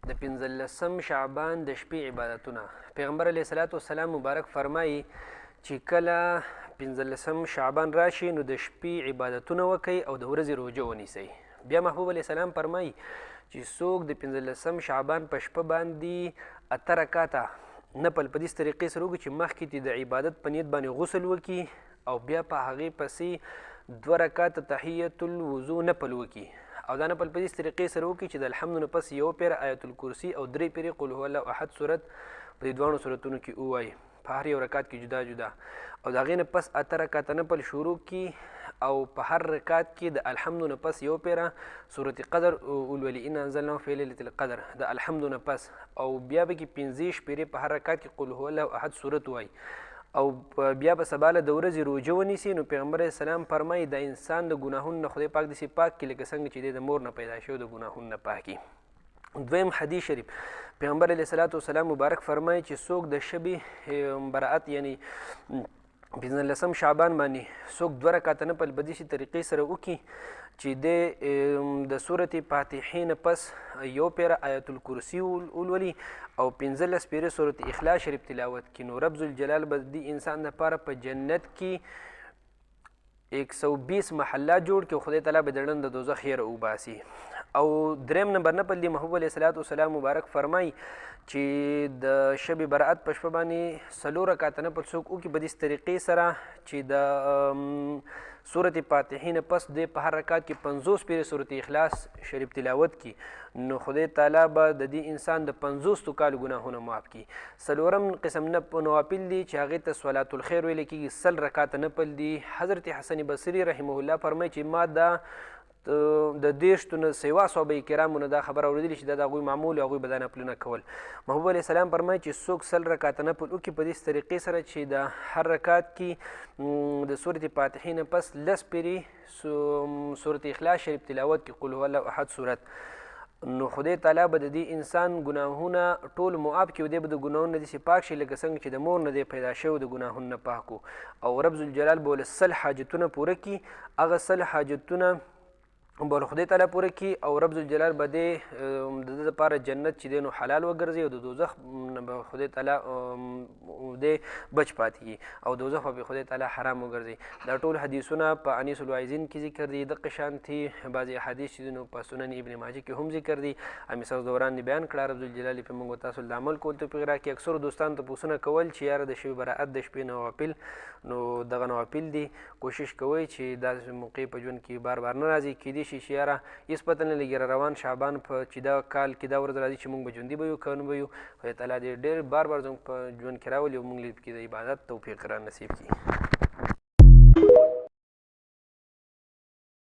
د 15 شعبان د شپې عبادتونه. پیغمبر علیه الصلاة والسلام مبارک فرمایي چې کله 15 شعبان راشي نو د شپې عبادتونه وکئ او د ورځې روژه ونیسئ. بیا محبوب علیه السلام فرمایي چې څوک د 15 شعبان په شپه باندې 8 رکاته نفل په دې طریقې سره وکړي چې مخکې دې د عبادت په نیت باندې غسل وکړي او بیا په هغې پسې 2 رکاته تحیة الوضو نفل وکړي او دا نفل په دې طریقې سره وکړي چې د الحمد نه پس 1 پیره آیت الکرسي او 3 پیرې قل هو الله احد صورت په دې دواړو صورتونو کې ووایي په هر یو رکات کې جدا جدا او د هغې نه پس 8 رکاته نفل شروع کړي او په هر رکات کې د الحمد نه پس 1 پیره صورت قدر ولولي ان انزلناه فی لیلة القدر د الحمد نه پس او بیا به کې 15 پیرې په هر رکات کې قل هو الله احد صورت وایي او بیا به سباله د ورځې روژه ونیسي. نو پیغمبر علیه السلام فرمایي د انسان د ګناهونو نه خدای پاک داسې پاک کړي لکه څنګه چې دی د مور نه پیدا شوی د ګناهونو نه پاکي. دویم حدیث شریف پیغمبر علیه الصلاة والسلام مبارک فرمایي چې څوک د شبې برأت یعنی 15 شعبان باندې څوک 2 رکاته نفل په داسې طریقې سره وکړي چې د صورت فاتحې نه پس 1 پیره آیت الکرسي ولولي او 15 پیرې صورت اخلاص شریف تلاوت کړي نو رب ذوالجلال به د انسان لپاره په جنت کې 120 محلات جوړ کړي او خدای تعالی به د ړنده د دوزخ یره وباسي. او دریم نمبر نفل دی محبوب علیه الصلاة والسلام مبارک فرمایي چې د شب برأت په شپه باندې 4 رکاته نفل څوک وکړي په داسې طریقې سره چې د صورت فاتحې نه پس دی په هر رکات کې 50 پیرې صورت اخلاص شریف تلاوت کړي نو خدای تعالی به د دې انسان د 50 کالو ګناهونه معاف کړي. 4م قسم نوافل دي چې هغې ته صلات الخیر ویلی کېږي 100 رکاته نفل دي. حضرت حسن بصري رحمه الله فرمایي چې ما دا د 30 نه سوا صحابه کرامو نه دا خبره اورېدلې چې دا د هغوی معمول هغوی به دا نفلونه کول. محبوب علیه السلام فرمایي چې څوک 100 رکاته نفل وکړي په داسې طریقې سره چې د هر رکات کې د صورت فاتحې نه پس 10 پیرې صورت اخلاص شریف تلاوت کړي قل هو الله احد صورت نو خدای تعالی به د دې انسان ګناهونه ټول معاف کړي او دی به د ګناهونو نه داسې پاک شي لکه څنګه چې د مور نه دی پیدا شوی د ګناهونو نه پاک او رب ذوالجلال به له 100 حاجتونه پوره کړي هغه 100 حاجتونه به خدای تعالی پوره کړي او رب ذوالجلال به د ده دپاره جنت چې دی نو حلال وګرځي او د دوزخ نه به خدای تعالی دی بچ پاتې کړي او دوزخ به خدای تعالی حرام وګرځي. دا ټول حدیثونه په انیس الواعظین کې ذکر دي. دقه شانتي بعضې احادیث چې دي نو په سنن ابن ماجه کې هم ذکر دي. همې ستاسو دوران دې بیان کړه. رب ذوالجلال په موږ تاسو د عمل کول توفیق راکړي. اکثرو دوستانو ته پوښتنه کول چې یاره د شب برأت د شپې نوافل نو دغه نوافل دي کوشش کوئ چې داسې موقع په ژوند کې بار بار نه راځي. کیدای شي چې یاره هېڅ پته نه لګي روان شعبان په چې دا کال کې دا ورځ راځي چې موږ به ژوندي به یو که نه به یو. خدای تعالی دې ډېر بار بار زموږ په ژوند کې راولي او موږ له کې د عبادت توفیق را نصیب کړي.